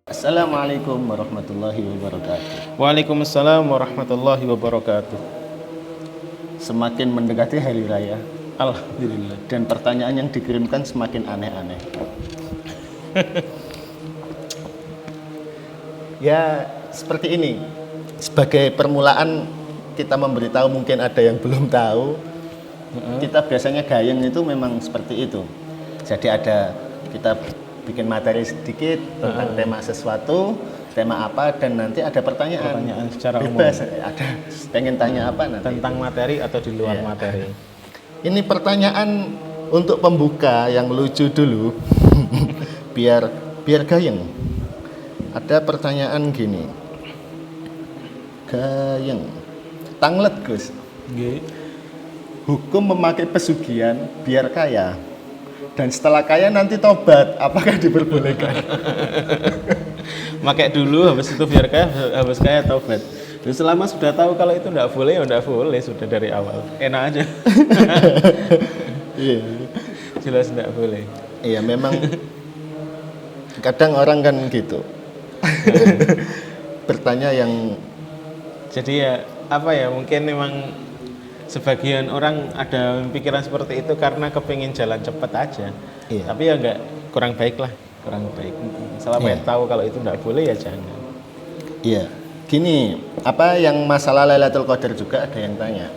Assalamualaikum warahmatullahi wabarakatuh. Waalaikumsalam warahmatullahi wabarakatuh. Semakin mendekati hari raya Alhamdulillah. dan pertanyaan yang dikirimkan semakin aneh-aneh. Ya, seperti ini. Sebagai permulaan kita memberitahu mungkin ada yang belum tahu. Kita biasanya gayeng itu memang seperti itu. Jadi kita bikin materi sedikit tentang tema sesuatu, tema apa, dan nanti ada pertanyaan secara bebas. umum Ada pengen tanya apa nanti tentang materi atau di luar materi. Ini pertanyaan untuk pembuka yang lucu dulu. biar gayeng. Ada pertanyaan gini. Gayeng. Tanglet, Gus. Nggih. Hukum memakai pesugihan biar kaya. Dan setelah kaya nanti tobat, apakah diperbolehkan? Makai dulu, habis itu biar kaya, habis kaya taubat. Dan selama sudah tahu kalau itu enggak boleh, ya enggak boleh sudah dari awal. Enak aja. Iya. Jelas enggak boleh. Iya, memang kadang orang kan gitu. Bertanya yang Jadi ya apa ya, mungkin memang sebagian orang ada pikiran seperti itu karena kepingin jalan cepat aja. Iya. Tapi ya enggak, kurang baik lah, kurang baik. Selama Iya. tahu kalau itu enggak boleh ya jangan. iya. Gini, apa yang masalah Lailatul Qadar juga ada yang tanya.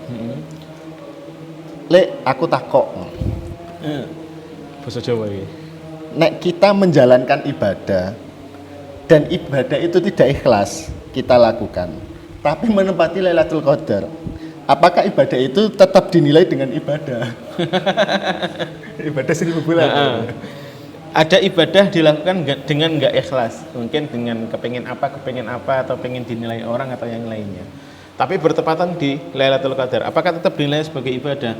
Lek, aku takok. Bahasa Jawa ini. Nek kita menjalankan ibadah dan ibadah itu tidak ikhlas kita lakukan, tapi menempati Lailatul Qadar, apakah ibadah itu tetap dinilai dengan ibadah? Ibadah 1000 bulan. Ada ibadah dilakukan dengan nggak ikhlas, mungkin dengan kepingin apa atau pengen dinilai orang atau yang lainnya. Tapi bertepatan di Lailatul Qadar, apakah tetap dinilai sebagai ibadah?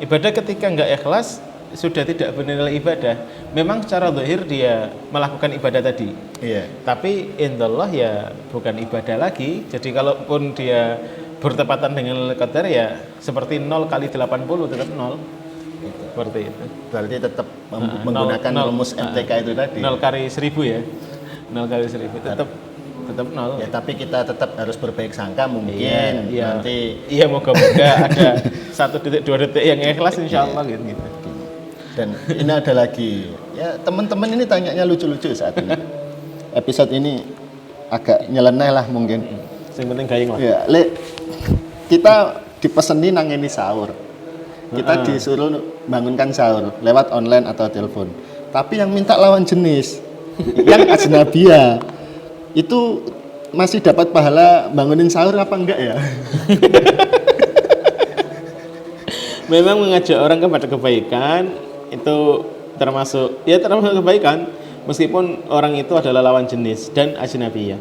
Ibadah ketika nggak ikhlas sudah tidak bernilai ibadah. Memang secara zahir dia melakukan ibadah tadi, Iya. tapi indallah ya bukan ibadah lagi. Jadi kalaupun dia bertepatan dengan Lailatul Qadar ya seperti 0 kali 80 tetap 0. Seperti itu. Berarti tetap menggunakan rumus MTK itu tadi. 0 kali 1000 ya. 0 kali 1000 tetap 0. Ya, tapi kita tetap harus berbaik sangka mungkin Iya. nanti. Iya, moga-moga ada 1 detik 2 detik yang ikhlas insyaallah gitu. Dan ini ada lagi. Ya, teman-teman ini tanyanya lucu-lucu saat ini. Episode ini agak nyeleneh lah mungkin. Yang penting gayeng lah. Ya, kita dipeseni nangeni sahur. Kita disuruh bangunkan sahur lewat online atau telepon. Tapi yang minta lawan jenis, yang ajnabiyah, itu masih dapat pahala bangunin sahur apa enggak ya? Memang mengajak orang kepada kebaikan itu termasuk kebaikan meskipun orang itu adalah lawan jenis dan ajnabiyah.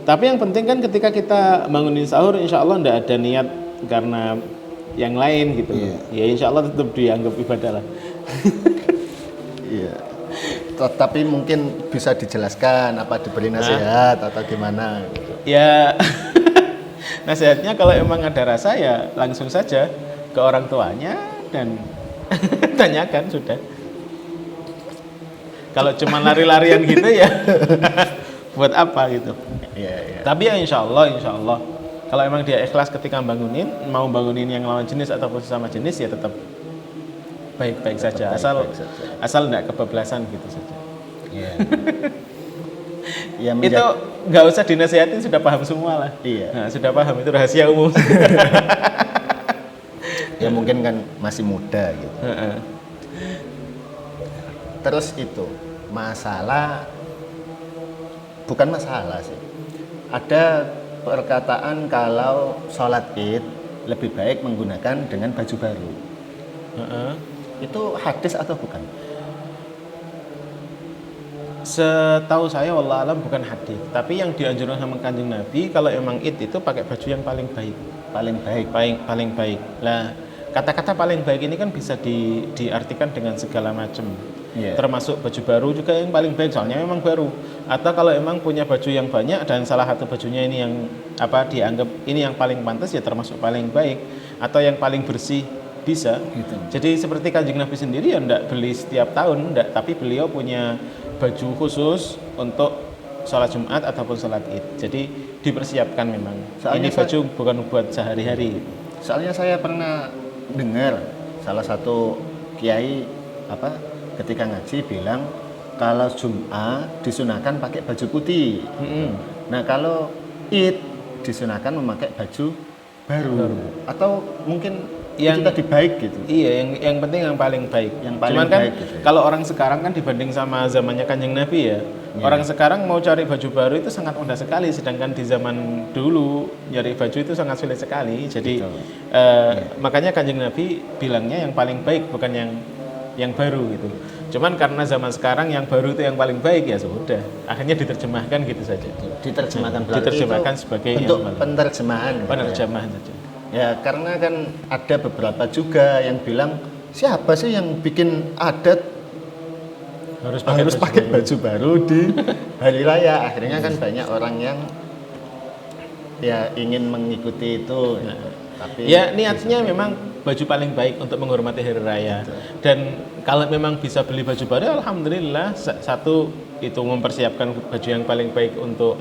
Tapi yang penting kan ketika kita bangunin sahur insya Allah tidak ada niat karena yang lain gitu. Iya. Ya insya Allah tetap dianggap ibadah lah. Iya. Tapi mungkin bisa dijelaskan apa diberi nasihat atau gimana gitu. Ya nasihatnya kalau emang ada rasa ya langsung saja ke orang tuanya dan tanyakan sudah. Kalau cuma lari-larian gitu ya buat apa gitu. Iya, iya. Tapi ya insya Allah kalau emang dia ikhlas ketika bangunin, mau bangunin yang lawan jenis ataupun sesama jenis ya tetap baik-baik saja. Asal enggak kebablasan gitu saja. Iya. Ya, Itu nggak usah dinasihatin, sudah paham semua lah. Iya. Nah, sudah paham, itu rahasia umum. Ya mungkin kan masih muda gitu. Terus itu bukan masalah sih. Ada perkataan kalau sholat id lebih baik menggunakan dengan baju baru. Itu hadis atau bukan? Setahu saya wallah alam bukan hadis, tapi yang dianjurkan sama Kanjeng Nabi kalau emang id itu pakai baju yang paling baik. Paling baik. Lah, kata-kata paling baik ini kan bisa diartikan dengan segala macam. Yeah. Termasuk baju baru juga yang paling baik, soalnya memang baru. Atau kalau emang punya baju yang banyak dan salah satu bajunya ini yang dianggap ini yang paling pantas ya termasuk paling baik. Atau yang paling bersih bisa. Gitu. Jadi seperti Kanjeng Nabi sendiri ya enggak beli setiap tahun, enggak, tapi beliau punya baju khusus untuk sholat Jumat ataupun sholat Id. Jadi dipersiapkan memang. Soalnya Ini baju bukan buat sehari-hari. Soalnya saya pernah dengar salah satu kiai ketika ngaji bilang kalau Jumat disunahkan pakai baju putih. Nah kalau Id disunahkan memakai baju baru. Atau mungkin Yang itu tadi baik gitu. Iya, yang penting yang paling baik. Yang paling Cuman kan baik gitu ya. kalau orang sekarang kan dibanding sama zamannya Kanjeng Nabi ya, orang sekarang mau cari baju baru itu sangat mudah sekali, sedangkan di zaman dulu nyari baju itu sangat sulit sekali. Jadi makanya Kanjeng Nabi bilangnya yang paling baik bukan yang baru gitu. Cuman karena zaman sekarang yang baru itu yang paling baik ya sudah, akhirnya diterjemahkan gitu saja. Diterjemahkan berarti Diterjemahkan itu sebagai bentuk yang paling- penerjemahan. gitu ya. penerjemahan saja. Ya karena kan ada beberapa juga yang bilang siapa sih yang bikin adat harus pakai baju baru di hari raya. Akhirnya kan banyak orang yang ya ingin mengikuti itu. Tapi Ya niatnya memang baju paling baik untuk menghormati hari raya. Dan kalau memang bisa beli baju baru, alhamdulillah. Satu itu mempersiapkan baju yang paling baik untuk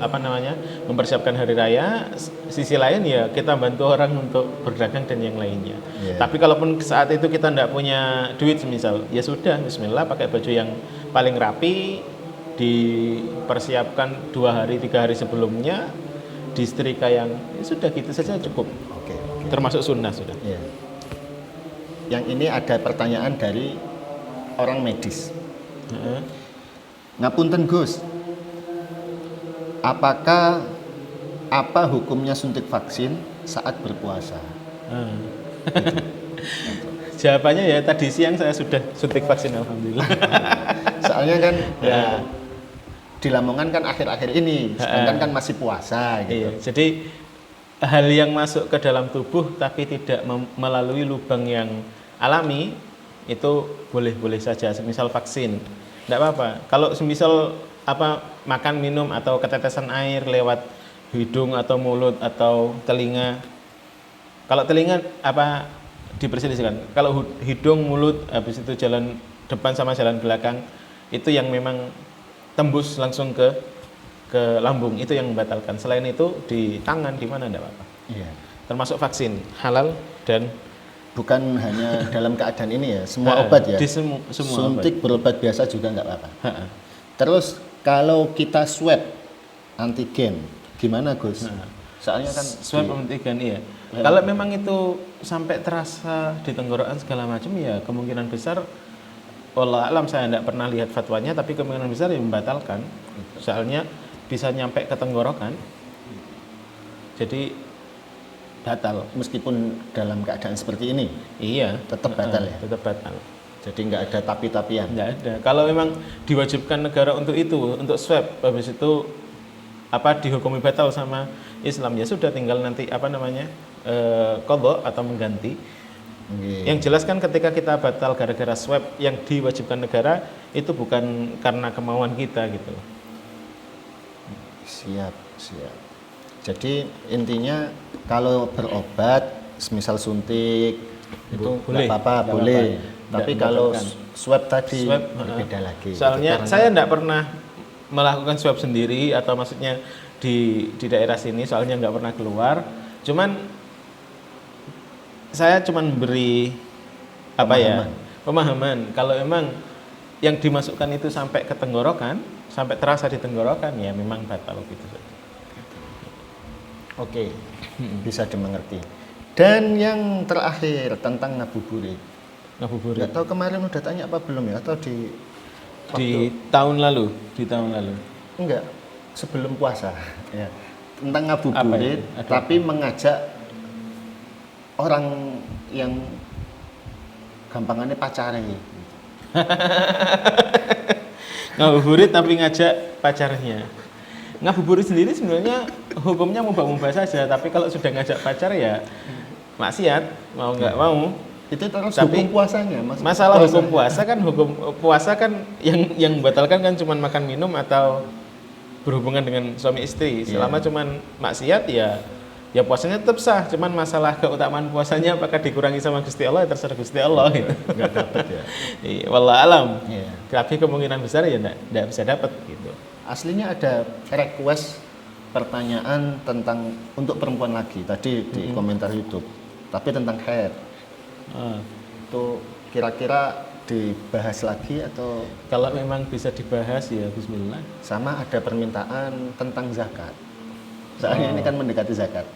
mempersiapkan hari raya. Sisi lain ya kita bantu orang untuk berdagang dan yang lainnya. Tapi kalaupun saat itu kita tidak punya duit semisal, ya sudah, Bismillah pakai baju yang paling rapi, dipersiapkan 2 hari 3 hari sebelumnya, disetrika yang ya sudah gitu saja cukup. Oke. Termasuk sunnah sudah. Ya. Yang ini ada pertanyaan dari orang medis. Ngapunten Gus, apa hukumnya suntik vaksin saat berpuasa? Jawabannya ya tadi siang saya sudah suntik vaksin alhamdulillah. Soalnya kan ya di Lamongan kan akhir-akhir ini, sedangkan kan masih puasa gitu. Iya, jadi hal yang masuk ke dalam tubuh tapi tidak melalui lubang yang alami itu boleh-boleh saja. Semisal vaksin, tidak apa-apa. Kalau semisal makan minum atau ketetesan air lewat hidung atau mulut atau telinga. Kalau telinga diperselisihkan. Kalau hidung, mulut, habis itu jalan depan sama jalan belakang itu yang memang tembus langsung ke lambung, itu yang membatalkan. Selain itu di tangan di mana enggak apa-apa. Iya. Termasuk vaksin halal dan Bukan hanya dalam keadaan ini ya, semua obat ya. Di semua Suntik berobat biasa juga nggak apa-apa. obat. Terus kalau kita swab antigen, gimana Gus? Soalnya kan Swab antigen iya. Kalau memang itu sampai terasa di tenggorokan segala macam ya kemungkinan besar wallah alam, saya tidak pernah lihat fatwanya, tapi kemungkinan besar ya membatalkan. Soalnya bisa nyampe ke tenggorokan. Jadi batal. meskipun dalam keadaan seperti ini Iya, tetap batal ya. tetap batal. Jadi nggak ada tapi-tapian. Tidak ada. Kalau memang diwajibkan negara untuk itu, untuk swab, habis itu dihukumi batal sama Islam, ya sudah tinggal nanti qadha atau mengganti. Oke. Yang jelas kan ketika kita batal gara-gara swab yang diwajibkan negara itu bukan karena kemauan kita gitu. Siap. Jadi intinya kalau berobat, semisal suntik itu Boleh. nggak apa-apa, Nggak boleh. apa-apa. Tapi Nggak kalau membatalkan. swab tadi Swab, berbeda lagi. Soalnya Itu saya tidak pernah melakukan swab sendiri atau maksudnya di daerah sini, soalnya nggak pernah keluar. Saya cuman beri pemahaman. Kalau memang yang dimasukkan itu sampai ke tenggorokan, sampai terasa di tenggorokan, ya memang batal gitu. Oke, bisa dimengerti. Dan yang terakhir tentang ngabuburit. Ngabuburit. Nggak tahu kemarin udah tanya apa belum ya? Atau Di tahun lalu. enggak, sebelum puasa ya. Tentang ngabuburit, Apa ya? Ada tapi mengajak orang yang gampangannya pacaran. Ngabuburit tapi ngajak pacarnya. Ngabuburit sendiri sebenarnya hukumnya mubah-mubah saja, tapi kalau sudah ngajak pacar ya maksiat, mau nggak mau. Itu terus Tapi hukum puasanya, Mas. Masalah hukum puasa kan yang membatalkan kan cuma makan minum atau berhubungan dengan suami istri. Selama cuman maksiat ya puasanya tetap sah. Cuman masalah keutamaan puasanya apakah dikurangi sama Gusti Allah, ya terserah Gusti Allah gitu. Nggak dapet ya. Iya, wallah alam. Iya. Tapi kemungkinan besar ya enggak bisa dapat gitu. aslinya ada request pertanyaan tentang untuk perempuan lagi tadi di komentar YouTube, tapi tentang haid. Itu kira-kira dibahas lagi atau Kalau memang bisa dibahas ya bismillah. sama ada permintaan tentang zakat. Soalnya ini kan mendekati zakat.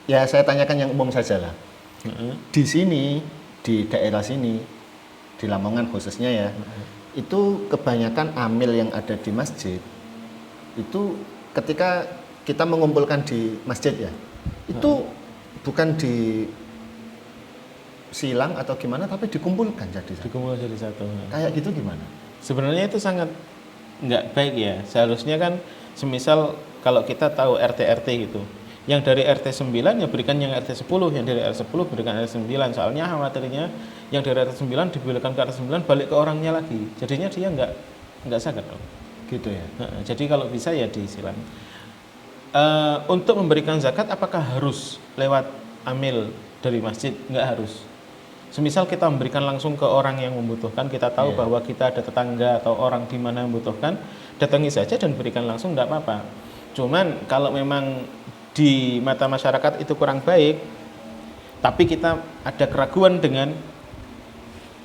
Ya saya tanyakan yang umum saja lah. Di sini, di daerah sini, di Lamongan khususnya ya, itu kebanyakan amil yang ada di masjid, itu ketika kita mengumpulkan di masjid ya, itu bukan di silang atau gimana, tapi dikumpulkan jadi satu. Dikumpul jadi satu. Kayak gitu gimana? Sebenarnya itu sangat nggak baik ya. Seharusnya kan semisal kalau kita tahu RT gitu, yang dari RT 9 ya berikan yang RT 10, yang dari RT 10 berikan RT 9. Soalnya khawatirnya yang dari RT 9 diberikan ke RT 9 balik ke orangnya lagi. Jadinya dia nggak zakat dong. Gitu ya. Jadi kalau bisa ya disilang. Untuk memberikan zakat apakah harus lewat amil dari masjid? Nggak harus. Semisal kita memberikan langsung ke orang yang membutuhkan, kita tahu bahwa kita ada tetangga atau orang di mana yang membutuhkan, datangi saja dan berikan langsung, tidak apa-apa. Cuman kalau memang di mata masyarakat itu kurang baik, tapi kita ada keraguan dengan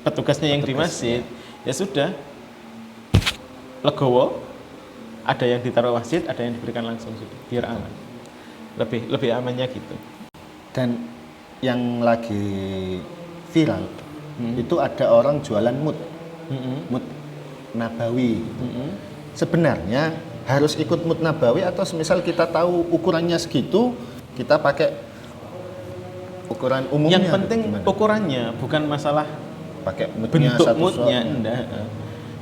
petugasnya yang di masjid, ya sudah, legowo, ada yang ditaruh masjid, ada yang diberikan langsung, sudah, biar aman. Lebih amannya gitu. Dan yang lagi viral itu ada orang jualan mut nabawi. Sebenarnya harus ikut mut nabawi atau semisal kita tahu ukurannya segitu, kita pakai ukuran umumnya. Yang penting gimana? ukurannya, bukan masalah Pakai mutnya bentuk satu mutnya, sok. enggak.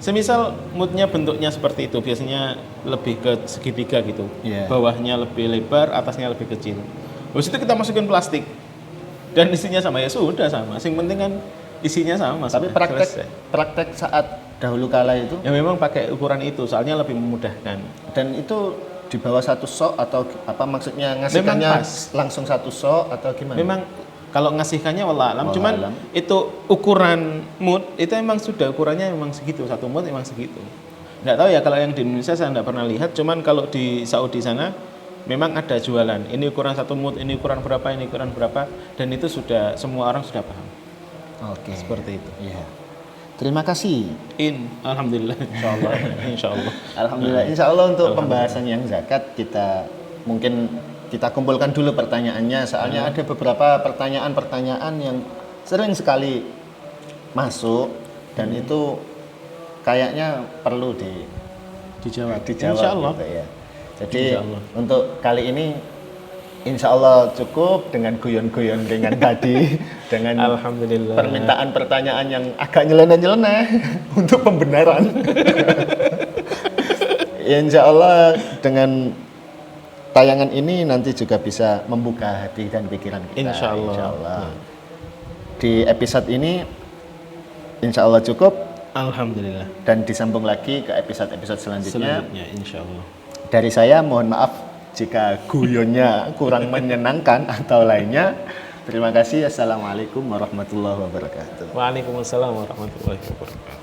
Semisal mutnya bentuknya seperti itu, biasanya lebih ke segitiga gitu. Iya. Bawahnya lebih lebar, atasnya lebih kecil. Habis itu kita masukin plastik. Dan isinya sama, ya sudah sama. Yang penting kan isinya sama. Tapi sudah, selesai. praktek saat dahulu kala itu, Ya memang pakai ukuran itu, soalnya lebih memudahkan. dan itu di bawah satu sok atau apa maksudnya ngasihkannya Memang pas. langsung satu sok atau gimana? Memang kalau ngasihkannya wallah alam, Wallah cuman alam. itu ukuran mut itu emang sudah ukurannya memang segitu, satu mut emang segitu. Nggak tahu ya kalau yang di Indonesia saya nggak pernah lihat, cuman kalau di Saudi sana memang ada jualan. Ini ukuran satu mut, ini ukuran berapa, ini ukuran berapa, dan itu sudah semua orang sudah paham. Oke. Seperti itu. Iya. Terima kasih. Alhamdulillah, insyaallah, insyaallah. Alhamdulillah. Insya Allah untuk pembahasan yang zakat kita kumpulkan dulu pertanyaannya. Soalnya ada beberapa pertanyaan-pertanyaan yang sering sekali masuk dan itu kayaknya perlu Dijawab. dijawab. Insyaallah. Gitu ya. Jadi Insya Allah. untuk kali ini insya Allah cukup dengan guyon-guyon ringan tadi, dengan Alhamdulillah. permintaan pertanyaan yang agak nyeleneh-nyeleneh untuk pembenaran. Ya, insya Allah dengan tayangan ini nanti juga bisa membuka hati dan pikiran kita. Insya Allah. Insya Allah. Di episode ini insya Allah cukup Alhamdulillah. dan disambung lagi ke episode-episode selanjutnya. Selanjutnya insyaallah. Dari saya mohon maaf jika guyonnya kurang menyenangkan atau lainnya. Terima kasih. Assalamualaikum warahmatullahi wabarakatuh. Waalaikumsalam warahmatullahi wabarakatuh.